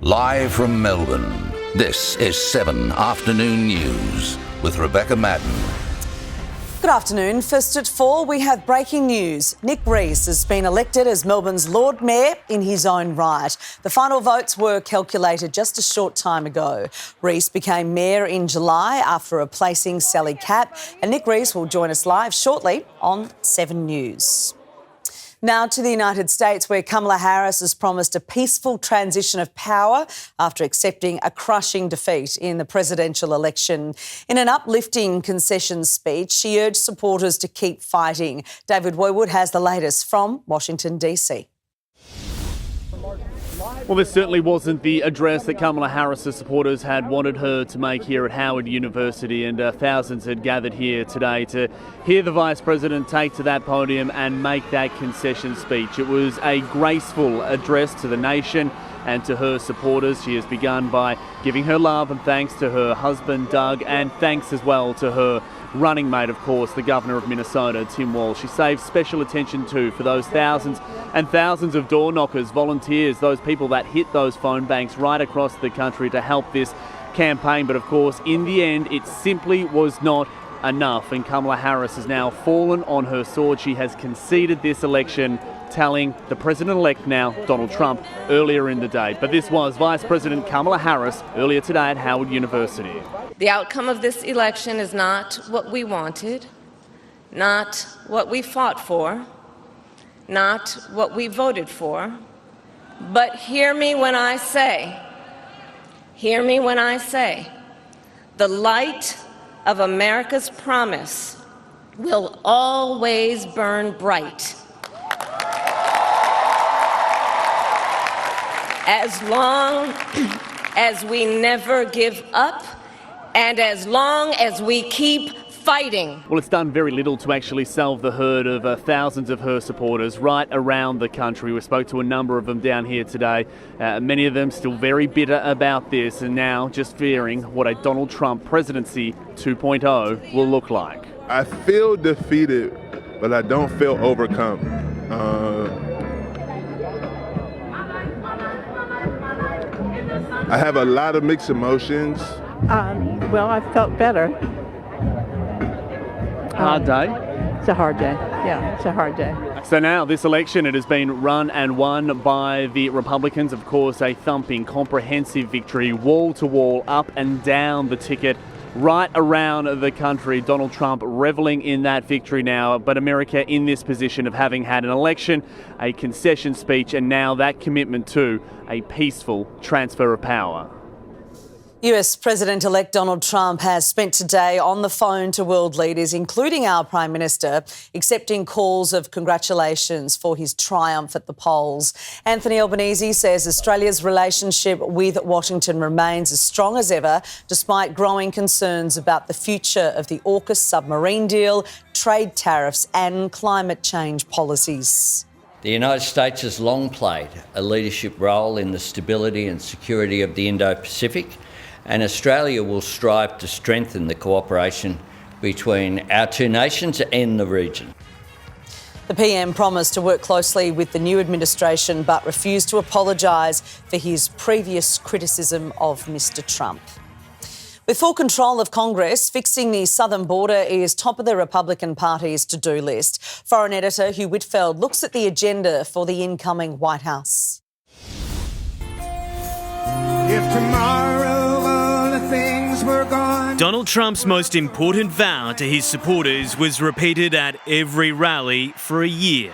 Live from Melbourne, this is 7 Afternoon News with Rebecca Maddern. Good afternoon. First at 4, we have breaking news. Nick Rees has been elected as Melbourne's Lord Mayor in his own right. The final votes were calculated just a short time ago. Rees became Mayor in July after replacing Sally Capp, and Nick Rees will join us live shortly on 7 News. Now to the United States, where Kamala Harris has promised a peaceful transition of power after accepting a crushing defeat in the presidential election. In an uplifting concession speech, she urged supporters to keep fighting. David Woywood has the latest from Washington, D.C. Well, this certainly wasn't the address that Kamala Harris's supporters had wanted her to make here at Howard University, and thousands had gathered here today to hear the Vice President take to that podium and make that concession speech. It was a graceful address to the nation and to her supporters. She has begun by giving her love and thanks to her husband, Doug, and thanks as well to her running mate, of course, the Governor of Minnesota, Tim Walz. She saved special attention too for those thousands and thousands of door knockers, volunteers, those people that hit those phone banks right across the country to help this campaign. But of course, in the end, it simply was not enough, and Kamala Harris has now fallen on her sword. She has conceded this election, telling the president-elect now, Donald Trump, earlier in the day. But this was Vice President Kamala Harris earlier today at Howard University. The outcome of this election is not what we wanted, not what we fought for, not what we voted for, but hear me when I say, the light of America's promise will always burn bright. As long as we never give up, and as long as we keep fighting. Well, it's done very little to actually salve the herd of thousands of her supporters right around the country. We spoke to a number of them down here today. Many of them still very bitter about this, and now just fearing what a Donald Trump presidency 2.0 will look like. I feel defeated, but I don't feel overcome. I have a lot of mixed emotions. Well, I felt better. Hard day? It's a hard day. Yeah, it's a hard day. So now this election, it has been run and won by the Republicans. Of course, a thumping, comprehensive victory, wall to wall, up and down the ticket, right around the country. Donald Trump reveling in that victory now, but America in this position of having had an election, a concession speech, and now that commitment to a peaceful transfer of power. US President-elect Donald Trump has spent today on the phone to world leaders, including our Prime Minister, accepting calls of congratulations for his triumph at the polls. Anthony Albanese says Australia's relationship with Washington remains as strong as ever, despite growing concerns about the future of the AUKUS submarine deal, trade tariffs and climate change policies. The United States has long played a leadership role in the stability and security of the Indo-Pacific, and Australia will strive to strengthen the cooperation between our two nations and the region. The PM promised to work closely with the new administration but refused to apologise for his previous criticism of Mr Trump. With full control of Congress, fixing the southern border is top of the Republican Party's to-do list. Foreign editor Hugh Whitfeld looks at the agenda for the incoming White House. If tomorrow all the things were gone. Donald Trump's most important vow to his supporters was repeated at every rally for a year.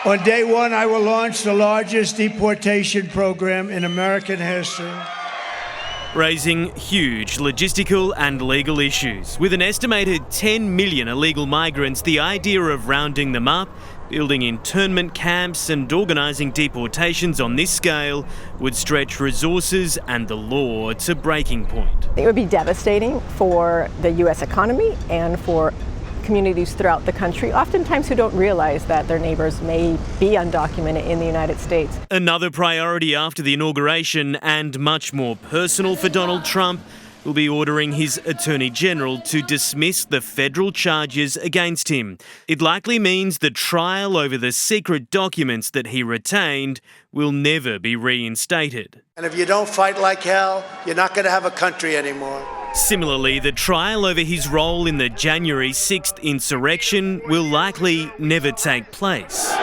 On day one, I will launch the largest deportation program in American history, raising huge logistical and legal issues. With an estimated 10 million illegal migrants, the idea of rounding them up, building internment camps and organising deportations on this scale would stretch resources and the law to breaking point. It would be devastating for the U.S. economy and for communities throughout the country, oftentimes who don't realize that their neighbours may be undocumented in the United States. Another priority after the inauguration, and much more personal for Donald Trump, will be ordering his Attorney General to dismiss the federal charges against him. It likely means the trial over the secret documents that he retained will never be reinstated. And if you don't fight like hell, you're not going to have a country anymore. Similarly, the trial over his role in the January 6th insurrection will likely never take place.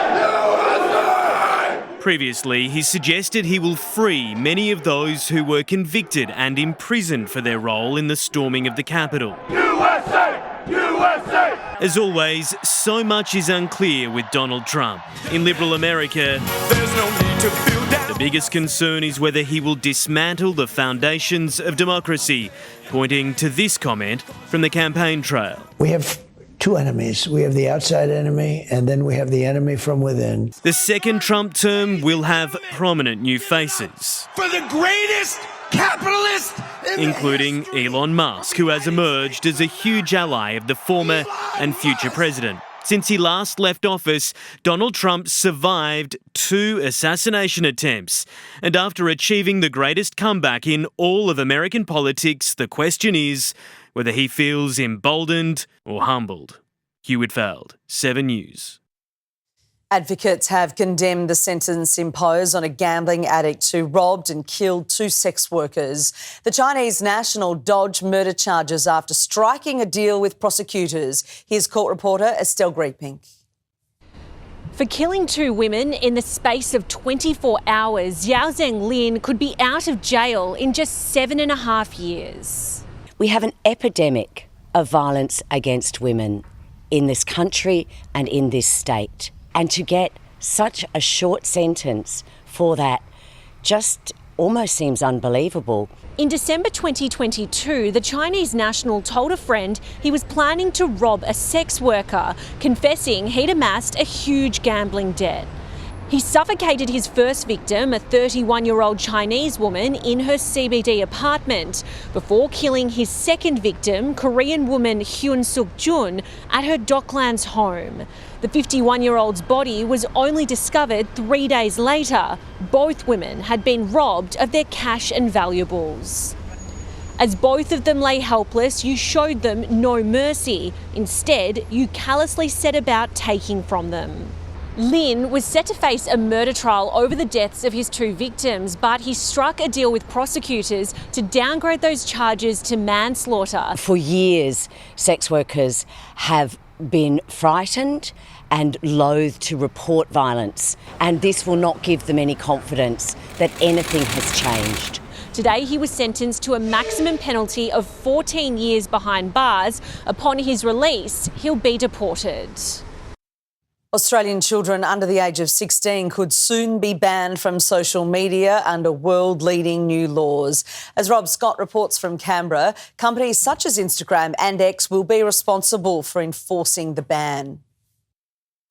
Previously, he suggested he will free many of those who were convicted and imprisoned for their role in the storming of the Capitol. USA! USA! As always, so much is unclear with Donald Trump. In liberal America, there's no need to feel down. The biggest concern is whether he will dismantle the foundations of democracy, pointing to this comment from the campaign trail. We have two enemies. We have the outside enemy, and then we have the enemy from within. The second Trump term will have prominent new faces. For the greatest capitalist, including Elon Musk, who has emerged as a huge ally of the former and future president. Since he last left office, Donald Trump survived 2 assassination attempts. And after achieving the greatest comeback in all of American politics, the question is whether he feels emboldened or humbled. Hugh Whitfield, 7 News. Advocates have condemned the sentence imposed on a gambling addict who robbed and killed 2 sex workers. The Chinese national dodged murder charges after striking a deal with prosecutors. Here's court reporter Estelle Greepink. For killing 2 women in the space of 24 hours, Yao Zheng Lin could be out of jail in just 7.5 years. We have an epidemic of violence against women in this country and in this state. And to get such a short sentence for that just almost seems unbelievable. In December 2022, the Chinese national told a friend he was planning to rob a sex worker, confessing he'd amassed a huge gambling debt. He suffocated his first victim, a 31-year-old Chinese woman, in her CBD apartment before killing his second victim, Korean woman Hyun Suk Jun, at her Docklands home. The 51-year-old's body was only discovered 3 days later. Both women had been robbed of their cash and valuables. As both of them lay helpless, you showed them no mercy. Instead, you callously set about taking from them. Lin was set to face a murder trial over the deaths of his 2 victims, but he struck a deal with prosecutors to downgrade those charges to manslaughter. For years, sex workers have been frightened and loath to report violence, and this will not give them any confidence that anything has changed. Today, he was sentenced to a maximum penalty of 14 years behind bars. Upon his release, he'll be deported. Australian children under the age of 16 could soon be banned from social media under world-leading new laws. As Rob Scott reports from Canberra, companies such as Instagram and X will be responsible for enforcing the ban.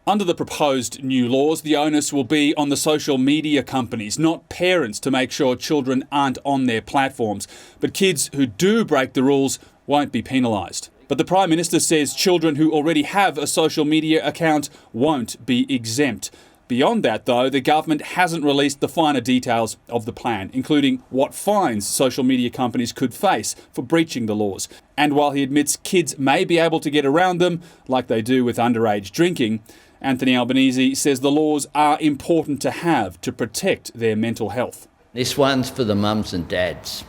Under the proposed new laws, the onus will be on the social media companies, not parents, to make sure children aren't on their platforms. But kids who do break the rules won't be penalised. But the Prime Minister says children who already have a social media account won't be exempt. Beyond that, though, the government hasn't released the finer details of the plan, including what fines social media companies could face for breaching the laws. And while he admits kids may be able to get around them, like they do with underage drinking, Anthony Albanese says the laws are important to have to protect their mental health. This one's for the mums and dads.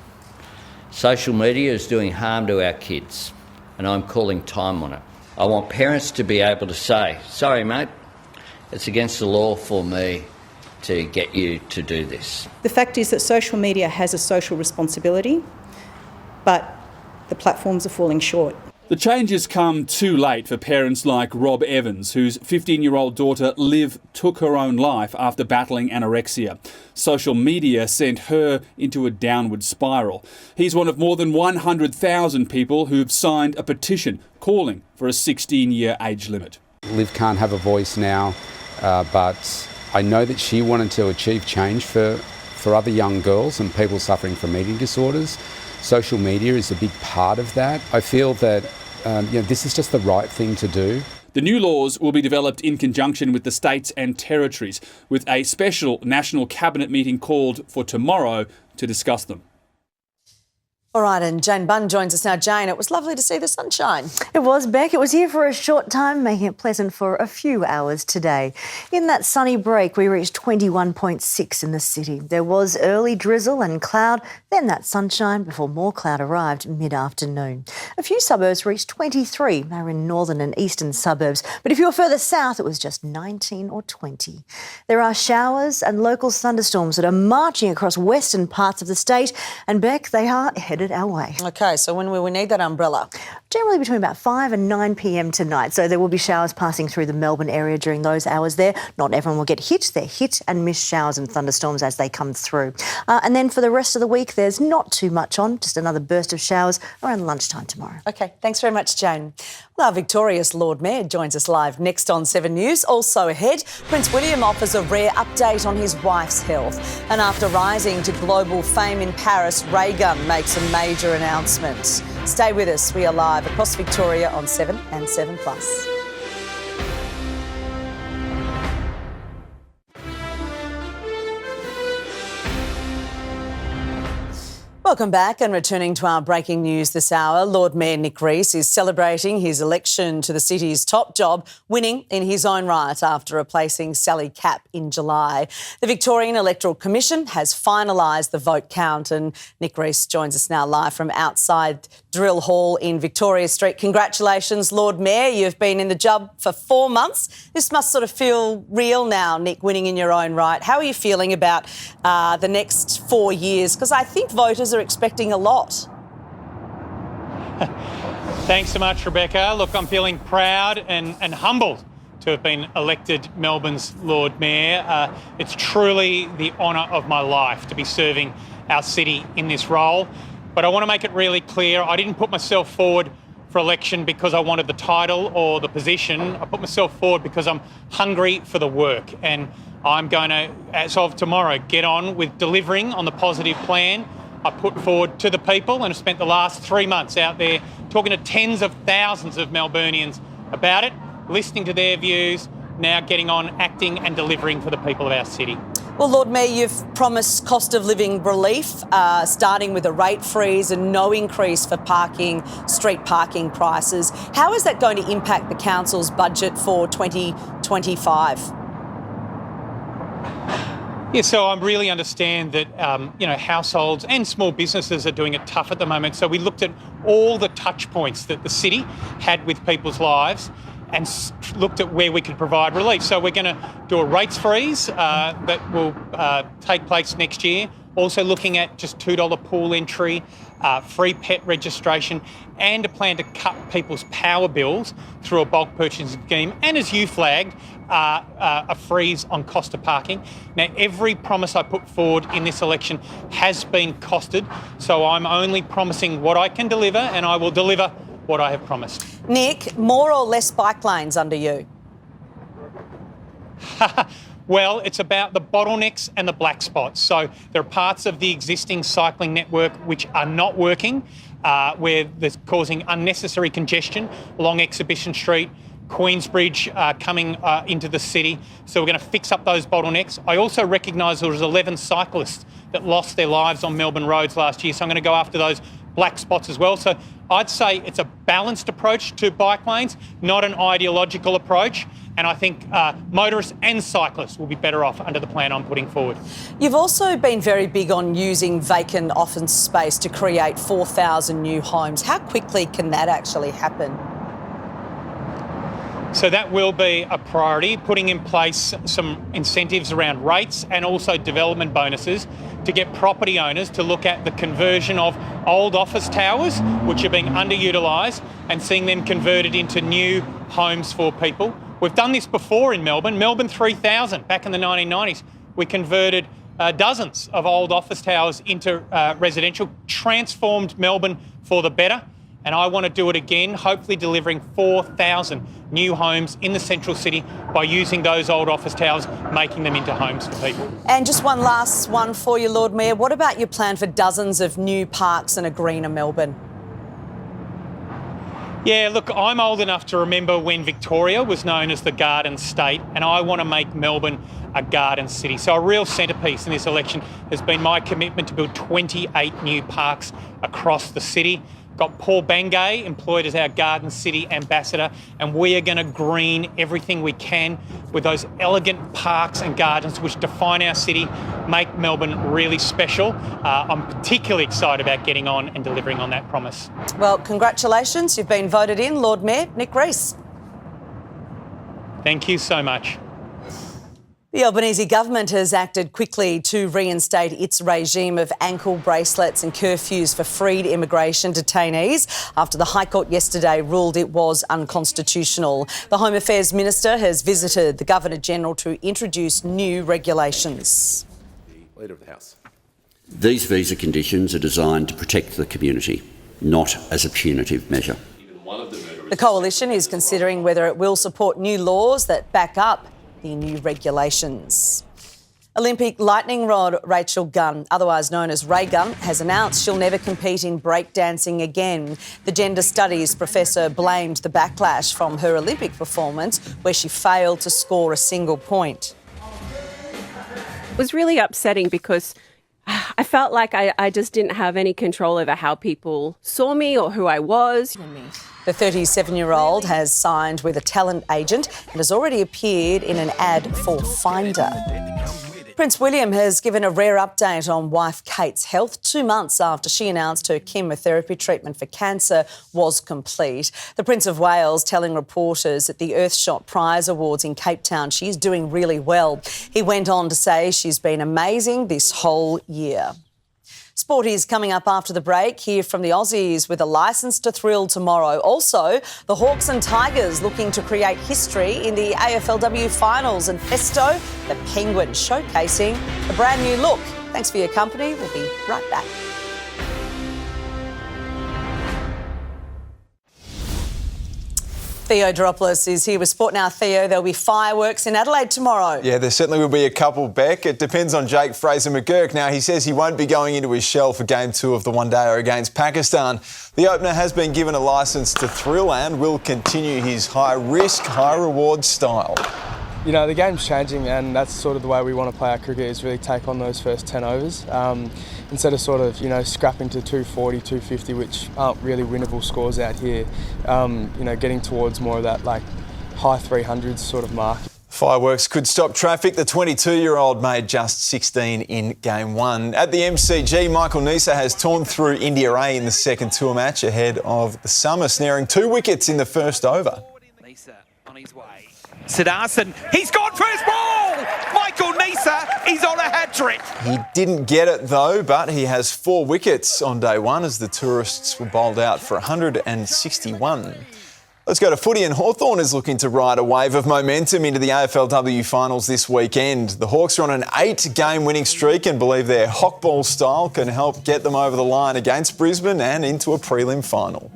Social media is doing harm to our kids, and I'm calling time on it. I want parents to be able to say, sorry mate, it's against the law for me to get you to do this. The fact is that social media has a social responsibility, but the platforms are falling short. The changes come too late for parents like Rob Evans, whose 15-year-old daughter Liv took her own life after battling anorexia. Social media sent her into a downward spiral. He's one of more than 100,000 people who've signed a petition calling for a 16-year age limit. Liv can't have a voice now, but I know that she wanted to achieve change for other young girls and people suffering from eating disorders. Social media is a big part of that. I feel that this is just the right thing to do. The new laws will be developed in conjunction with the states and territories, with a special National Cabinet meeting called for tomorrow to discuss them. All right, and Jane Bunn joins us now. Jane, it was lovely to see the sunshine. It was, Beck. It was here for a short time, making it pleasant for a few hours today. In that sunny break, we reached 21.6 in the city. There was early drizzle and cloud, then that sunshine before more cloud arrived mid-afternoon. A few suburbs reached 23. They were in northern and eastern suburbs. But if you were further south, it was just 19 or 20. There are showers and local thunderstorms that are marching across western parts of the state. And, Beck, they are headed our way. OK, so when will we need that umbrella? Generally between about 5 and 9 p.m. tonight. So there will be showers passing through the Melbourne area during those hours there. Not everyone will get hit. They're hit and miss showers and thunderstorms as they come through. And then for the rest of the week, there's not too much on, just another burst of showers around lunchtime tomorrow. OK, thanks very much, Jane. Well, our victorious Lord Mayor joins us live next on 7 News. Also ahead, Prince William offers a rare update on his wife's health. And after rising to global fame in Paris, Ray Gun makes a major announcement. Stay with us. We are live across Victoria on 7 and 7+. Welcome back, and returning to our breaking news this hour, Lord Mayor Nick Rees is celebrating his election to the city's top job, winning in his own right after replacing Sally Capp in July. The Victorian Electoral Commission has finalised the vote count, and Nick Rees joins us now live from outside Drill Hall in Victoria Street. Congratulations, Lord Mayor. You've been in the job for 4 months. This must sort of feel real now, Nick, winning in your own right. How are you feeling about the next 4 years? Because I think voters are expecting a lot. Thanks so much, Rebecca. Look, I'm feeling proud and humbled to have been elected Melbourne's Lord Mayor. It's truly the honour of my life to be serving our city in this role. But I want to make it really clear, I didn't put myself forward for election because I wanted the title or the position. I put myself forward because I'm hungry for the work, and I'm going to, as of tomorrow, get on with delivering on the positive plan I put forward to the people, and have spent the last 3 months out there talking to tens of thousands of Melburnians about it, listening to their views, now getting on acting and delivering for the people of our city. Well, Lord Mayor, you've promised cost of living relief, starting with a rate freeze and no increase for street parking prices. How is that going to impact the council's budget for 2025? Yeah, so I really understand that, households and small businesses are doing it tough at the moment. So we looked at all the touch points that the city had with people's lives and looked at where we could provide relief. So we're going to do a rates freeze that will take place next year. Also looking at just $2 pool entry, free pet registration, and a plan to cut people's power bills through a bulk purchasing scheme. And as you flagged, a freeze on cost of parking. Now, every promise I put forward in this election has been costed, so I'm only promising what I can deliver, and I will deliver what I have promised. Nick, more or less bike lanes under you? Well, it's about the bottlenecks and the black spots. So there are parts of the existing cycling network which are not working, where there's causing unnecessary congestion along Exhibition Street, Queensbridge coming into the city. So we're going to fix up those bottlenecks. I also recognise there was 11 cyclists that lost their lives on Melbourne roads last year. So I'm going to go after those black spots as well. So I'd say it's a balanced approach to bike lanes, not an ideological approach. And I think motorists and cyclists will be better off under the plan I'm putting forward. You've also been very big on using vacant office space to create 4,000 new homes. How quickly can that actually happen? So that will be a priority, putting in place some incentives around rates and also development bonuses to get property owners to look at the conversion of old office towers, which are being underutilised, and seeing them converted into new homes for people. We've done this before in Melbourne. Melbourne 3000, back in the 1990s, we converted dozens of old office towers into residential, transformed Melbourne for the better. And I want to do it again, hopefully delivering 4,000 new homes in the central city by using those old office towers, making them into homes for people. And just one last one for you, Lord Mayor. What about your plan for dozens of new parks and a greener Melbourne? Yeah, look, I'm old enough to remember when Victoria was known as the Garden State, and I want to make Melbourne a garden city. So a real centrepiece in this election has been my commitment to build 28 new parks across the city. Got Paul Bangay employed as our Garden City ambassador, and we are going to green everything we can with those elegant parks and gardens which define our city, make Melbourne really special. I'm particularly excited about getting on and delivering on that promise. Well, congratulations. You've been voted in, Lord Mayor Nick Rees. Thank you so much. The Albanese government has acted quickly to reinstate its regime of ankle bracelets and curfews for freed immigration detainees after the High Court yesterday ruled it was unconstitutional. The Home Affairs Minister has visited the Governor-General to introduce new regulations. Leader of the House. These visa conditions are designed to protect the community, not as a punitive measure. The Coalition is considering whether it will support new laws that back up the new regulations. Olympic lightning rod Rachel Gunn, otherwise known as Ray Gunn, has announced she'll never compete in breakdancing again. The gender studies professor blamed the backlash from her Olympic performance, where she failed to score a single point. It was really upsetting because I felt like I just didn't have any control over how people saw me or who I was. The 37-year-old has signed with a talent agent and has already appeared in an ad for Finder. Prince William has given a rare update on wife Kate's health 2 months after she announced her chemotherapy treatment for cancer was complete. The Prince of Wales telling reporters at the Earthshot Prize Awards in Cape Town she's doing really well. He went on to say she's been amazing this whole year. Sport is coming up after the break. Hear from the Aussies with a licence to thrill tomorrow. Also, the Hawks and Tigers looking to create history in the AFLW finals, and Festo, the Penguins, showcasing a brand new look. Thanks for your company. We'll be right back. Theo Doropoulos is here with Sport Now. Theo, there'll be fireworks in Adelaide tomorrow. Yeah, there certainly will be a couple, Beck. It depends on Jake Fraser-McGurk. Now, he says he won't be going into his shell for Game 2 of the one-dayer against Pakistan. The opener has been given a licence to thrill and will continue his high-risk, high-reward style. You know, the game's changing, and that's sort of the way we want to play our cricket, is really take on those first 10 overs. Instead of sort of, you know, scrapping to 240, 250, which aren't really winnable scores out here, you know, getting towards more of that, like, high 300s sort of mark. Fireworks could stop traffic. The 22-year-old made just 16 in Game 1. At the MCG, Michael Neser has torn through India A in the second tour match ahead of the summer, snaring 2 wickets in the first over. Neser on his way. Siddharthan, he's gone for his ball! Michael Neser, he's on a hat-trick. He didn't get it though, but he has 4 wickets on day 1 as the tourists were bowled out for 161. Let's go to footy, and Hawthorn is looking to ride a wave of momentum into the AFLW finals this weekend. The Hawks are on an 8-game winning streak and believe their hockball style can help get them over the line against Brisbane and into a prelim final.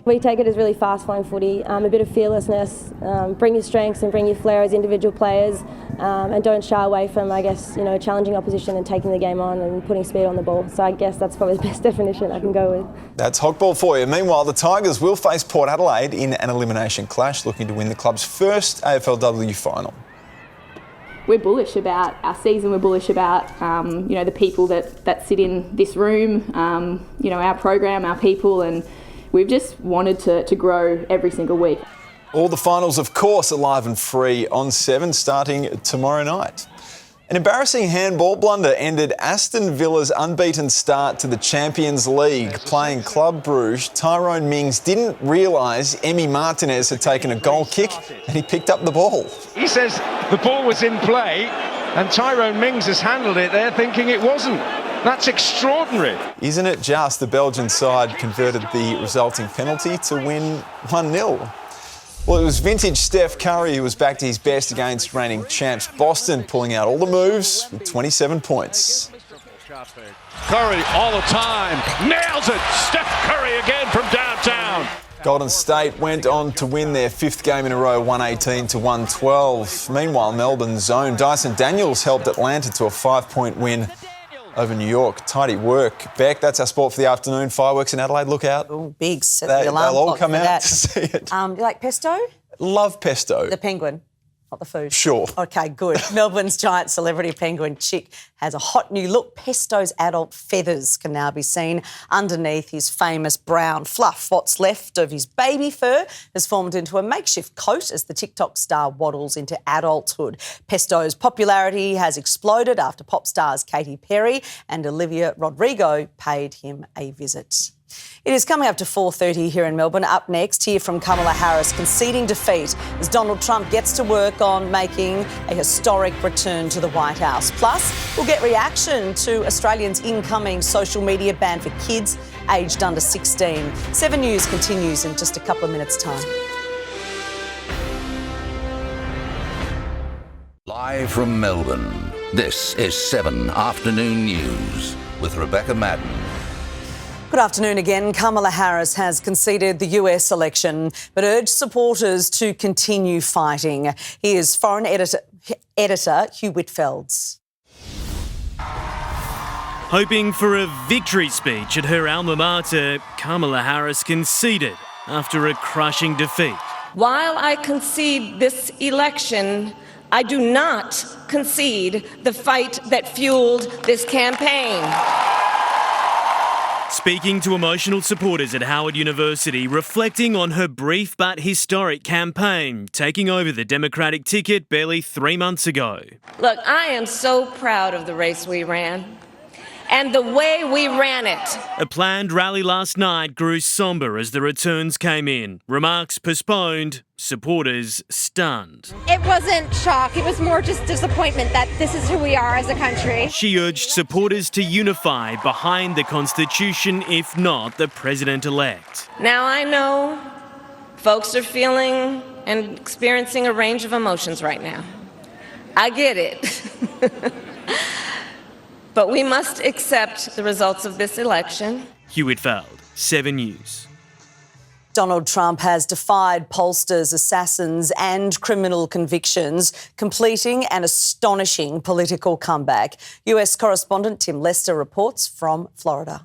We take it as really fast-flowing footy, a bit of fearlessness, bring your strengths and bring your flair as individual players, and don't shy away from, I guess, you know, challenging opposition and taking the game on and putting speed on the ball. So I guess that's probably the best definition I can go with. That's hockball for you. Meanwhile, the Tigers will face Port Adelaide in an elimination clash, looking to win the club's first AFLW final. We're bullish about our season. We're bullish about, you know, the people that sit in this room, you know, our program, our people, and we've just wanted to grow every single week. All the finals, of course, are live and free on 7 starting tomorrow night. An embarrassing handball blunder ended Aston Villa's unbeaten start to the Champions League. Playing Club Bruges, Tyrone Mings didn't realise Emi Martinez had taken a goal kick and he picked up the ball. He says the ball was in play and Tyrone Mings has handled it there thinking it wasn't. That's extraordinary. Isn't it just? The Belgian side converted the resulting penalty to win 1-0. Well, it was vintage Steph Curry who was back to his best against reigning champs Boston, pulling out all the moves with 27 points. Curry all the time, nails it! Steph Curry again from downtown. Golden State went on to win their 5th game in a row, 118 to 112. Meanwhile, Melbourne's own Dyson Daniels helped Atlanta to a 5-point win over New York. Tidy work. Beck, that's our sport for the afternoon. Fireworks in Adelaide, look out. Oh, big. Set the alarm they'll all clock come for out that. to see it. You like pesto? Love pesto. The penguin, not the food. Sure. OK, good. Melbourne's giant celebrity penguin Chick has a hot new look. Pesto's adult feathers can now be seen underneath his famous brown fluff. What's left of his baby fur has formed into a makeshift coat as the TikTok star waddles into adulthood. Pesto's popularity has exploded after pop stars Katy Perry and Olivia Rodrigo paid him a visit. It is coming up to 4:30 here in Melbourne. Up next, hear from Kamala Harris conceding defeat as Donald Trump gets to work on making a historic return to the White House. Plus, we'll get reaction to Australians' incoming social media ban for kids aged under 16. 7 News continues in just a couple of minutes' time. Live from Melbourne, this is 7 Afternoon News with Rebecca Maddern. Good afternoon again. Kamala Harris has conceded the US election but urged supporters to continue fighting. Here's Foreign Editor Hugh Whitfelds. Hoping for a victory speech at her alma mater, Kamala Harris conceded after a crushing defeat. While I concede this election, I do not concede the fight that fueled this campaign. Speaking to emotional supporters at Howard University, reflecting on her brief but historic campaign, taking over the Democratic ticket barely 3 months ago. Look, I am so proud of the race we ran and the way we ran it. A planned rally last night grew sombre as the returns came in. Remarks postponed, supporters stunned. It wasn't shock, it was more just disappointment that this is who we are as a country. She urged supporters to unify behind the Constitution, if not the President-elect. Now I know folks are feeling and experiencing a range of emotions right now. I get it. But we must accept the results of this election. Hugh Whitfield, 7 News. Donald Trump has defied pollsters, assassins and criminal convictions, completing an astonishing political comeback. US correspondent Tim Lester reports from Florida.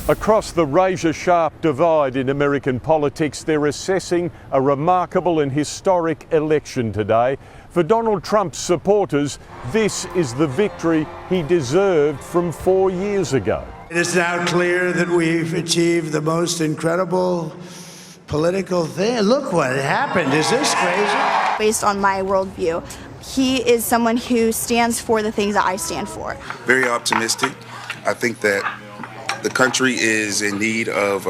Across the razor-sharp divide in American politics, they're assessing a remarkable and historic election today. For Donald Trump's supporters, this is the victory he deserved from 4 years ago. It is now clear that we've achieved the most incredible political thing. Look what happened. Is this crazy? Based on my worldview, he is someone who stands for the things that I stand for. Very optimistic. I think that the country is in need of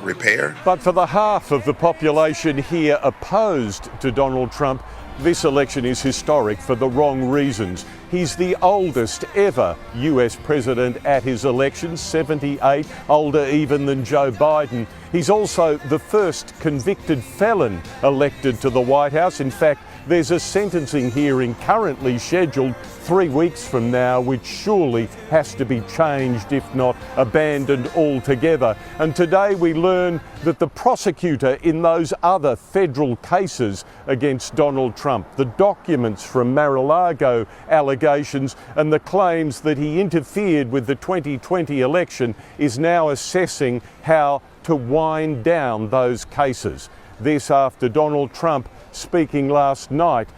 repair. But for the half of the population here opposed to Donald Trump, this election is historic for the wrong reasons. He's the oldest ever US president at his election, 78, older even than Joe Biden. He's also the first convicted felon elected to the White House. In fact, there's a sentencing hearing currently scheduled 3 weeks from now, which surely has to be changed, if not abandoned altogether. And today we learn that the prosecutor in those other federal cases against Donald Trump, the documents from Mar-a-Lago allegations and the claims that he interfered with the 2020 election, is now assessing how to wind down those cases. This after Donald Trump, speaking last night,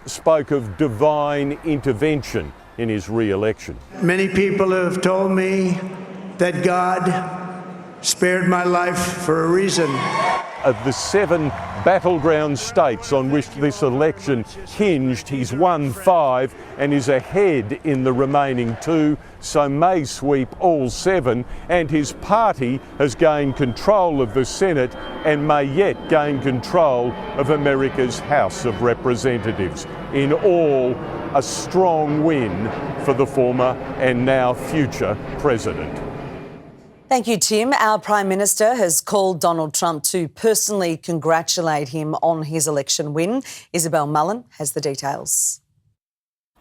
spoke of divine intervention in his re-election. Many people have told me that God spared my life for a reason. Of the 7 battleground states on which this election hinged, he's won 5 and is ahead in the remaining 2, so may sweep all 7, and his party has gained control of the Senate and may yet gain control of America's House of Representatives. In all, a strong win for the former and now future president. Thank you, Tim. Our Prime Minister has called Donald Trump to personally congratulate him on his election win. Isabel Mullen has the details.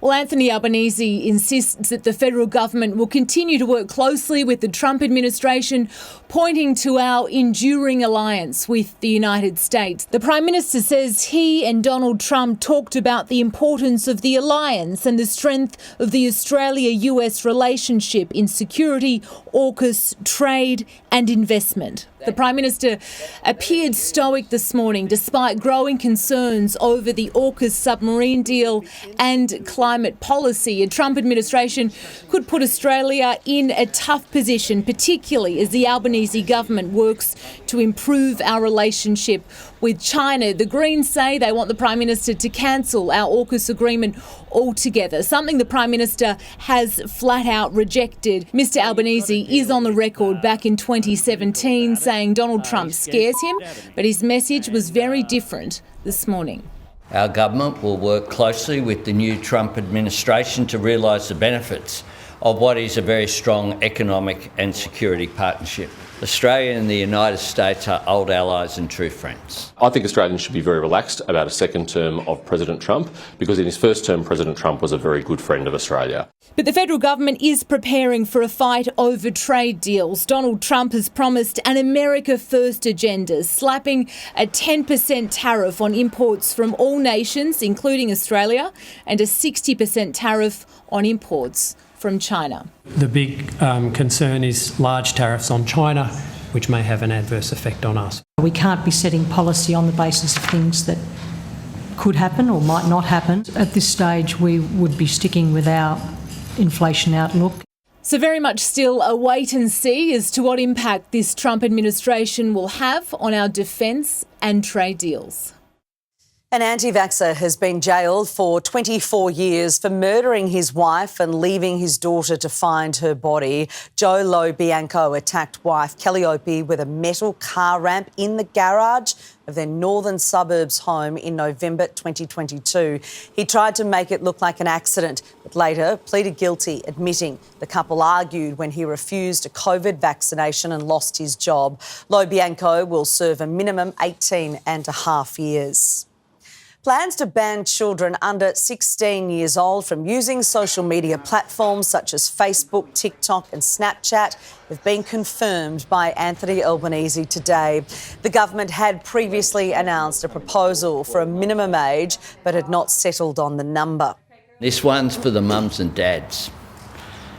Well, Anthony Albanese insists that the federal government will continue to work closely with the Trump administration, pointing to our enduring alliance with the United States. The Prime Minister says he and Donald Trump talked about the importance of the alliance and the strength of the Australia-US relationship in security, AUKUS, trade and investment. The Prime Minister appeared stoic this morning despite growing concerns over the AUKUS submarine deal and climate policy. A Trump administration could put Australia in a tough position, particularly as the Albanese government works to improve our relationship with China. The Greens say they want the Prime Minister to cancel our AUKUS agreement altogether, something the Prime Minister has flat out rejected. Mr Albanese is on the record back in 2017 saying Donald Trump scares him, but his message was very different this morning. Our government will work closely with the new Trump administration to realise the benefits of what is a very strong economic and security partnership. Australia and the United States are old allies and true friends. I think Australians should be very relaxed about a second term of President Trump, because in his first term, President Trump was a very good friend of Australia. But the federal government is preparing for a fight over trade deals. Donald Trump has promised an America First agenda, slapping a 10% tariff on imports from all nations, including Australia, and a 60% tariff on imports from China. The big concern is large tariffs on China, which may have an adverse effect on us. We can't be setting policy on the basis of things that could happen or might not happen. At this stage, we would be sticking with our inflation outlook. So very much still a wait and see as to what impact this Trump administration will have on our defence and trade deals. An anti-vaxxer has been jailed for 24 years for murdering his wife and leaving his daughter to find her body. Joe Lo Bianco attacked wife Kelly Opie with a metal car ramp in the garage of their northern suburbs home in November 2022. He tried to make it look like an accident, but later pleaded guilty, admitting the couple argued when he refused a COVID vaccination and lost his job. Lo Bianco will serve a minimum 18.5 years. Plans to ban children under 16 years old from using social media platforms such as Facebook, TikTok and Snapchat have been confirmed by Anthony Albanese today. The government had previously announced a proposal for a minimum age but had not settled on the number. This one's for the mums and dads.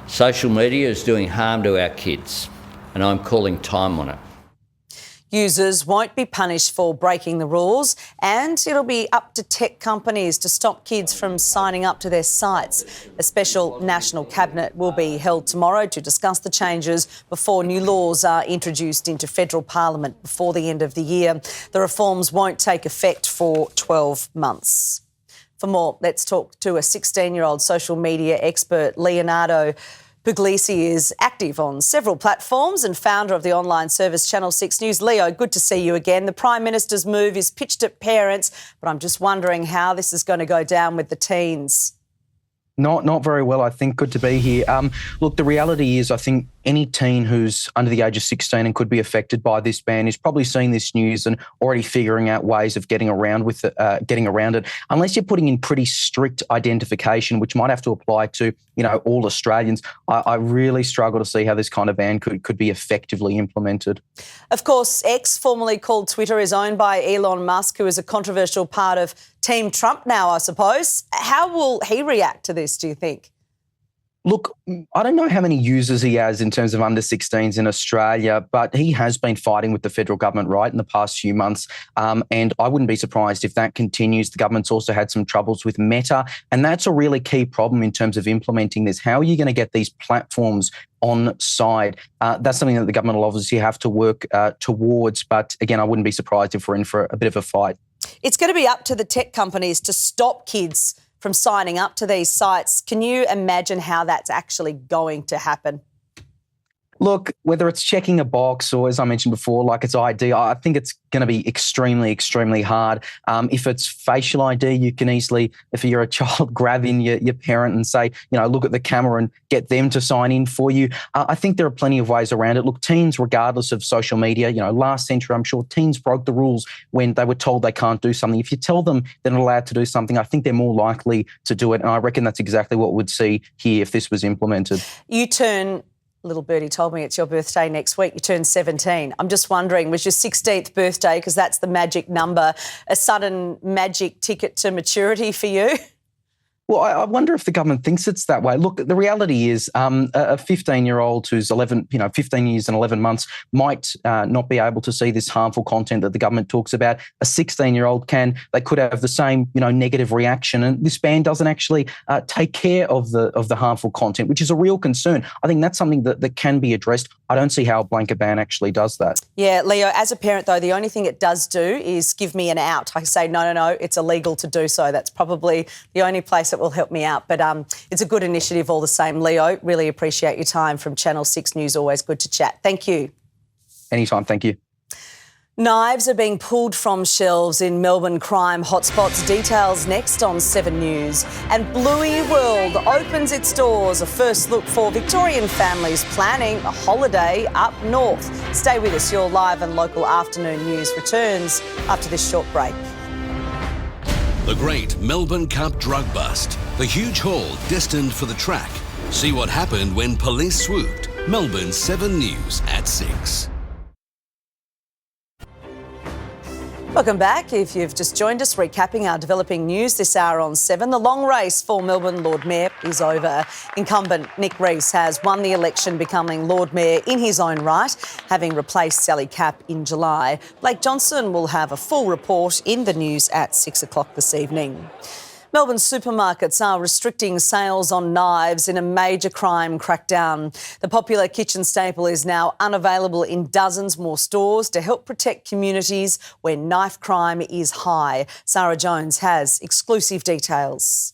Social media is doing harm to our kids, and I'm calling time on it. Users won't be punished for breaking the rules, and it'll be up to tech companies to stop kids from signing up to their sites. A special national cabinet will be held tomorrow to discuss the changes before new laws are introduced into federal parliament before the end of the year. The reforms won't take effect for 12 months. For more, let's talk to a 16-year-old social media expert. Leonardo Puglisi is active on several platforms and founder of the online service Channel 6 News. Leo, good to see you again. The Prime Minister's move is pitched at parents, but I'm just wondering how this is going to go down with the teens. Not very well, I think. Good to be here. Look, the reality is I think any teen who's under the age of 16 and could be affected by this ban is probably seeing this news and already figuring out ways of getting around it. Unless you're putting in pretty strict identification, which might have to apply to, all Australians, I really struggle to see how this kind of ban could be effectively implemented. Of course, X, formerly called Twitter, is owned by Elon Musk, who is a controversial part of Team Trump now, I suppose. How will he react to this, do you think? Look, I don't know how many users he has in terms of under 16s in Australia, but he has been fighting with the federal government, right, in the past few months. And I wouldn't be surprised if that continues. The government's also had some troubles with Meta, and that's a really key problem in terms of implementing this. How are you going to get these platforms on side? That's something that the government will obviously have to work towards. But again, I wouldn't be surprised if we're in for a bit of a fight. It's going to be up to the tech companies to stop kids from signing up to these sites. Can you imagine how that's actually going to happen? Look, whether it's checking a box or, as I mentioned before, like it's ID, I think it's going to be extremely, extremely hard. If it's facial ID, you can easily, if you're a child, grab in your parent and say, look at the camera and get them to sign in for you. I think there are plenty of ways around it. Look, teens, regardless of social media, last century, I'm sure teens broke the rules when they were told they can't do something. If you tell them they're not allowed to do something, I think they're more likely to do it. And I reckon that's exactly what we'd see here if this was implemented. You turn... Little birdie told me it's your birthday next week. You turn 17. I'm just wondering, was your 16th birthday, because that's the magic number, a sudden magic ticket to maturity for you? Well, I wonder if the government thinks it's that way. Look, the reality is a 15-year-old who's 15 years and 11 months might not be able to see this harmful content that the government talks about. A 16-year-old can. They could have the same, negative reaction. And this ban doesn't actually take care of the harmful content, which is a real concern. I think that's something that can be addressed. I don't see how a blanket ban actually does that. Yeah, Leo, as a parent, though, the only thing it does do is give me an out. I say, no, it's illegal to do so. That's probably the only place that will help me out. But it's a good initiative all the same. Leo, really appreciate your time from Channel 6 News. Always good to chat. Thank you. Anytime. Thank you. Knives are being pulled from shelves in Melbourne crime hotspots. Details next on 7 News. And Bluey World opens its doors. A first look for Victorian families planning a holiday up north. Stay with us. Your live and local afternoon news returns after this short break. The great Melbourne Cup drug bust. The huge haul destined for the track. See what happened when police swooped. Melbourne 7 News at 6. Welcome back. If you've just joined us, recapping our developing news this hour on 7. The long race for Melbourne Lord Mayor is over. Incumbent Nick Rees has won the election, becoming Lord Mayor in his own right, having replaced Sally Capp in July. Blake Johnson will have a full report in the news at 6 o'clock this evening. Melbourne supermarkets are restricting sales on knives in a major crime crackdown. The popular kitchen staple is now unavailable in dozens more stores to help protect communities where knife crime is high. Sarah Jones has exclusive details.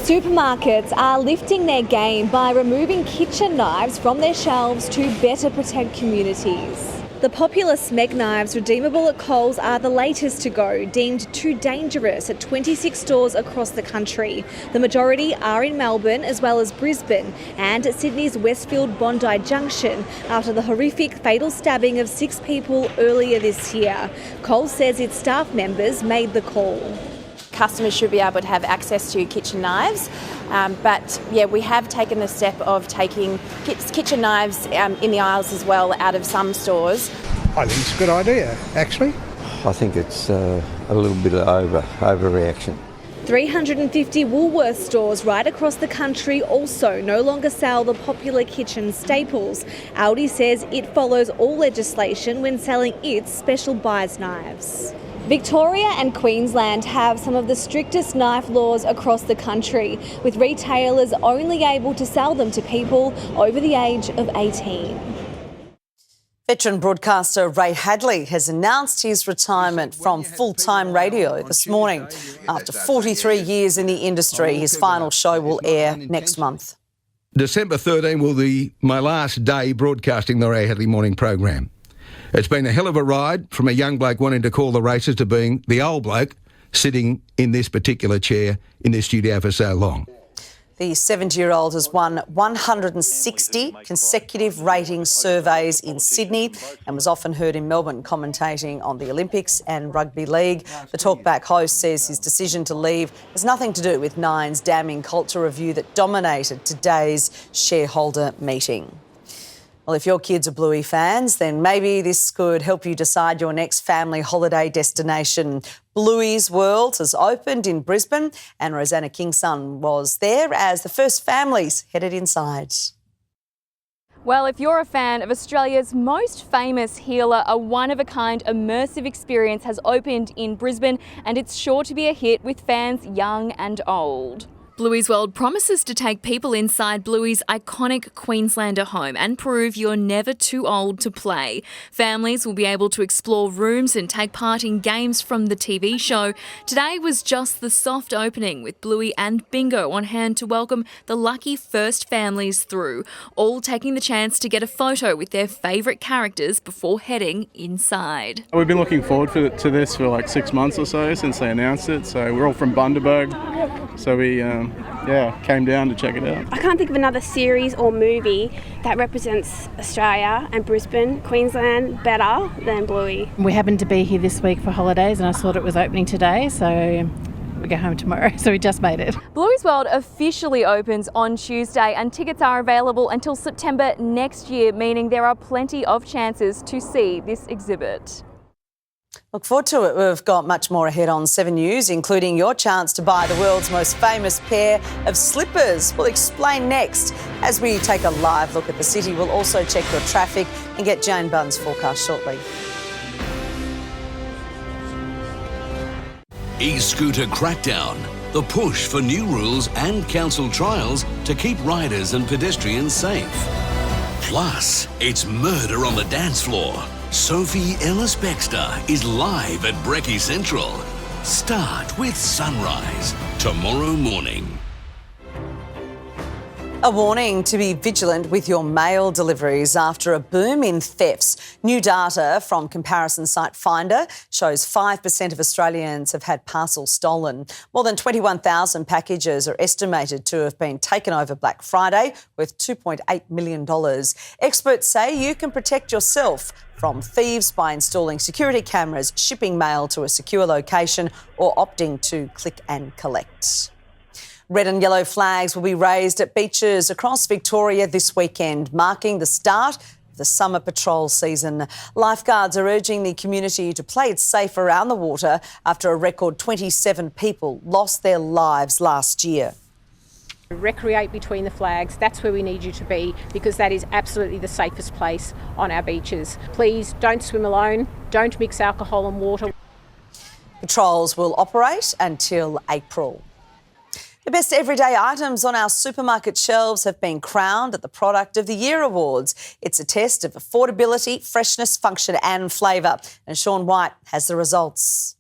Supermarkets are lifting their game by removing kitchen knives from their shelves to better protect communities. The popular Smeg knives redeemable at Coles are the latest to go, deemed too dangerous at 26 stores across the country. The majority are in Melbourne as well as Brisbane and at Sydney's Westfield Bondi Junction after the horrific fatal stabbing of 6 people earlier this year. Coles says its staff members made the call. Customers should be able to have access to kitchen knives. But we have taken the step of taking kitchen knives in the aisles as well out of some stores. I think it's a good idea, actually. I think it's a little bit of overreaction. 350 Woolworths stores right across the country also no longer sell the popular kitchen staples. Aldi says it follows all legislation when selling its special buys knives. Victoria and Queensland have some of the strictest knife laws across the country, with retailers only able to sell them to people over the age of 18. Veteran broadcaster Ray Hadley has announced his retirement from full-time radio this morning. After 43 years in the industry, his final show will air next month. December 13 will be my last day broadcasting the Ray Hadley morning program. It's been a hell of a ride from a young bloke wanting to call the races to being the old bloke sitting in this particular chair in this studio for so long. The 70-year-old has won 160 consecutive ratings surveys in Sydney and was often heard in Melbourne commentating on the Olympics and rugby league. The talkback host says his decision to leave has nothing to do with Nine's damning culture review that dominated today's shareholder meeting. Well, if your kids are Bluey fans, then maybe this could help you decide your next family holiday destination. Bluey World has opened in Brisbane and Rosanna Kingson was there as the first families headed inside. Well, if you're a fan of Australia's most famous healer, a one-of-a-kind immersive experience has opened in Brisbane and it's sure to be a hit with fans young and old. Bluey's World promises to take people inside Bluey's iconic Queenslander home and prove you're never too old to play. Families will be able to explore rooms and take part in games from the TV show. Today was just the soft opening, with Bluey and Bingo on hand to welcome the lucky first families through, all taking the chance to get a photo with their favourite characters before heading inside. We've been looking forward to this for like 6 months or so since they announced it. So we're all from Bundaberg, so we came down to check it out. I can't think of another series or movie that represents Australia and Brisbane, Queensland better than Bluey. We happened to be here this week for holidays and I thought it was opening today, so we go home tomorrow, so we just made it. Bluey's World officially opens on Tuesday and tickets are available until September next year, meaning there are plenty of chances to see this exhibit. Look forward to it. We've got much more ahead on 7 News, including your chance to buy the world's most famous pair of slippers. We'll explain next. As we take a live look at the city, we'll also check your traffic and get Jane Bunn's forecast shortly. E-scooter crackdown, the push for new rules and council trials to keep riders and pedestrians safe. Plus, it's murder on the dance floor. Sophie Ellis-Bextor is live at Brekkie Central. Start with sunrise tomorrow morning. A warning to be vigilant with your mail deliveries after a boom in thefts. New data from comparison site Finder shows 5% of Australians have had parcels stolen. More than 21,000 packages are estimated to have been taken over Black Friday, worth $2.8 million. Experts say you can protect yourself from thieves by installing security cameras, shipping mail to a secure location or opting to click and collect. Red and yellow flags will be raised at beaches across Victoria this weekend, marking the start of the summer patrol season. Lifeguards are urging the community to play it safe around the water after a record 27 people lost their lives last year. Recreate between the flags, that's where we need you to be, because that is absolutely the safest place on our beaches. Please don't swim alone, don't mix alcohol and water. Patrols will operate until April. The best everyday items on our supermarket shelves have been crowned at the Product of the Year Awards. It's a test of affordability, freshness, function and flavour. And Sean White has the results.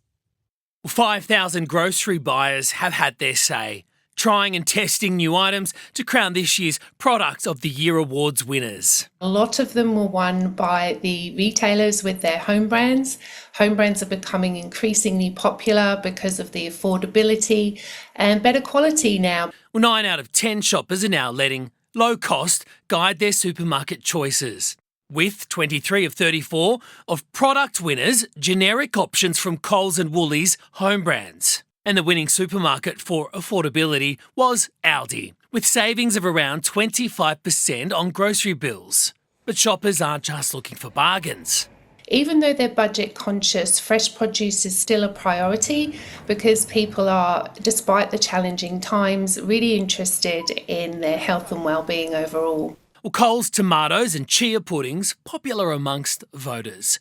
5,000 grocery buyers have had their say, trying and testing new items to crown this year's Product of the Year Awards winners. A lot of them were won by the retailers with their home brands. Home brands are becoming increasingly popular because of the affordability and better quality now. Well, 9 out of 10 shoppers are now letting low cost guide their supermarket choices, with 23 of 34 of product winners generic options from Coles and Woolies home brands. And the winning supermarket for affordability was Aldi, with savings of around 25% on grocery bills. But shoppers aren't just looking for bargains. Even though they're budget conscious, fresh produce is still a priority because people are, despite the challenging times, really interested in their health and well-being overall. Well, Coles tomatoes and chia puddings popular amongst voters,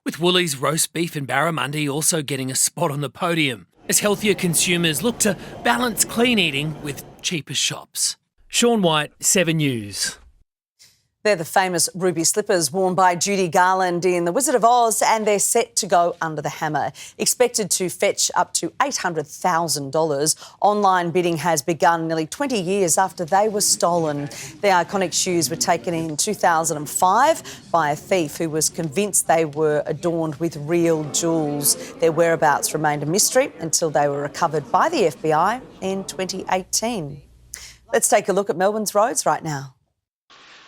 with Woolies roast beef and barramundi also getting a spot on the podium, as healthier consumers look to balance clean eating with cheaper shops. Sean White, 7 News. They're the famous ruby slippers worn by Judy Garland in The Wizard of Oz, and they're set to go under the hammer. Expected to fetch up to $800,000. Online bidding has begun nearly 20 years after they were stolen. The iconic shoes were taken in 2005 by a thief who was convinced they were adorned with real jewels. Their whereabouts remained a mystery until they were recovered by the FBI in 2018. Let's take a look at Melbourne's roads right now.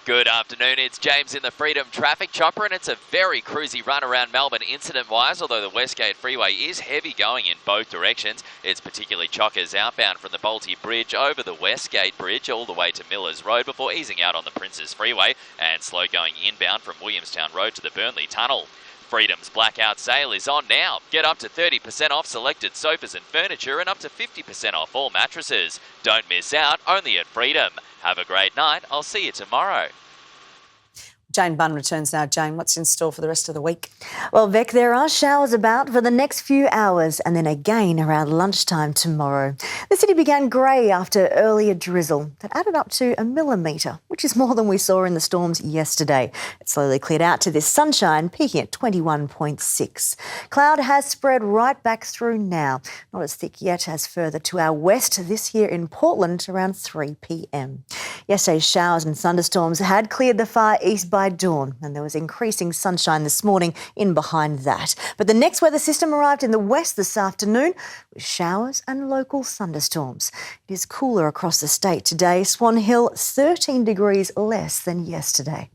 Good afternoon, it's James in the Freedom Traffic Chopper, and it's a very cruisy run around Melbourne incident-wise, although the Westgate Freeway is heavy going in both directions. It's particularly chockers outbound from the Bolte Bridge over the Westgate Bridge all the way to Millers Road before easing out on the Princes Freeway, and slow going inbound from Williamstown Road to the Burnley Tunnel. Freedom's blackout sale is on now. Get up to 30% off selected sofas and furniture and up to 50% off all mattresses. Don't miss out, only at Freedom. Have a great night. I'll see you tomorrow. Jane Bunn returns now. Jane, what's in store for the rest of the week? Well, Beck, there are showers about for the next few hours and then again around lunchtime tomorrow. The city began grey after earlier drizzle that added up to 1 millimetre, which is more than we saw in the storms yesterday. It slowly cleared out to this sunshine, peaking at 21.6. Cloud has spread right back through now, not as thick yet as further to our west, this here in Portland around 3 p.m. Yesterday's showers and thunderstorms had cleared the far east by dawn, and there was increasing sunshine this morning in behind that. But the next weather system arrived in the west this afternoon with showers and local thunderstorms. It is cooler across the state today. Swan Hill 13 degrees less than yesterday.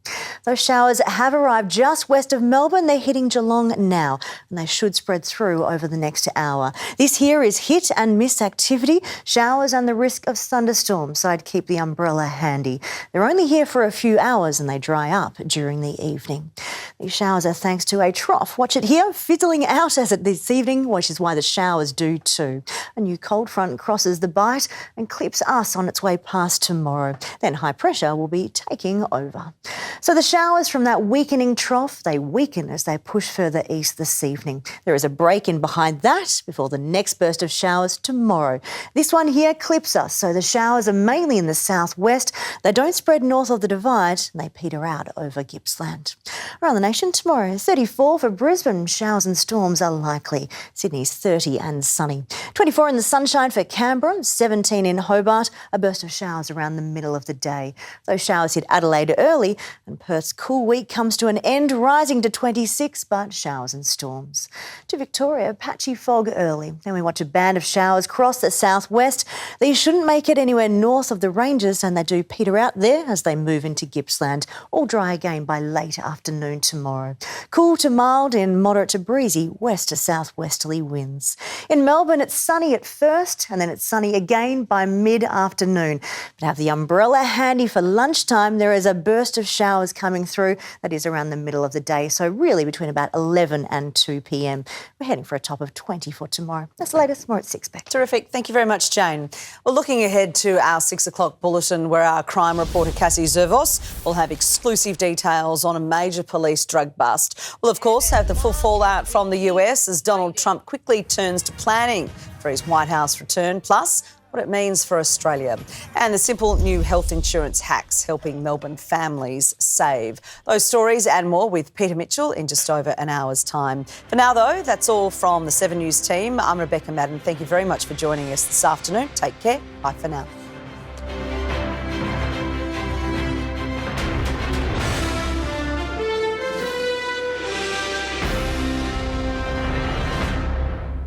Those showers have arrived just west of Melbourne. They're hitting Geelong now, and they should spread through over the next hour. This here is hit and miss activity, showers and the risk of thunderstorms, so I'd keep the umbrella handy. They're only here for a few hours and they dry up during the evening. These showers are thanks to a trough. Watch it here, fizzling out as it this evening, which is why the showers do too. A new cold front crosses the Bight and clips us on its way past tomorrow. Then high pressure will be taking over. So the showers from that weakening trough, they weaken as they push further east this evening. There is a break in behind that before the next burst of showers tomorrow. This one here clips us, so the showers are mainly in the southwest. They don't spread north of the Divide and they peter out over Gippsland. Around the nation tomorrow, 34 for Brisbane. Showers and storms are likely. Sydney's 30 and sunny. 24 in the sunshine for Canberra, 17 in Hobart. A burst of showers around the middle of the day. Those showers hit Adelaide early and Perth's cool week comes to an end, rising to 26, but showers and storms. To Victoria, patchy fog early. Then we watch a band of showers cross the southwest. These shouldn't make it anywhere north of the ranges and they do peter out there as they move into Gippsland. All dry again by late afternoon tomorrow. Cool to mild in moderate to breezy west to southwesterly winds. In Melbourne, it's sunny at first and then it's sunny again by mid-afternoon. But have the umbrella handy for lunchtime. There is a burst of showers coming through. That is around the middle of the day, so really between about 11 and 2 p.m. We're heading for a top of 20 for tomorrow. That's the latest, more at 6 back. Terrific. Thank you very much, Jane. Well, looking ahead to our 6 o'clock bulletin where our crime reporter Cassie Zervos will have exclusive details on a major police drug bust. We'll, of course, have the full fallout from the US as Donald Trump quickly turns to planning for his White House return, plus what it means for Australia, and the simple new health insurance hacks helping Melbourne families save. Those stories and more with Peter Mitchell in just over an hour's time. For now, though, that's all from the 7 News team. I'm Rebecca Maddern. Thank you very much for joining us this afternoon. Take care. Bye for now.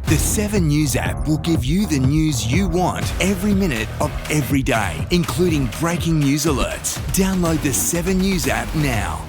The 7 News app will give you the news you want every minute of every day, including breaking news alerts. Download the 7 News app now.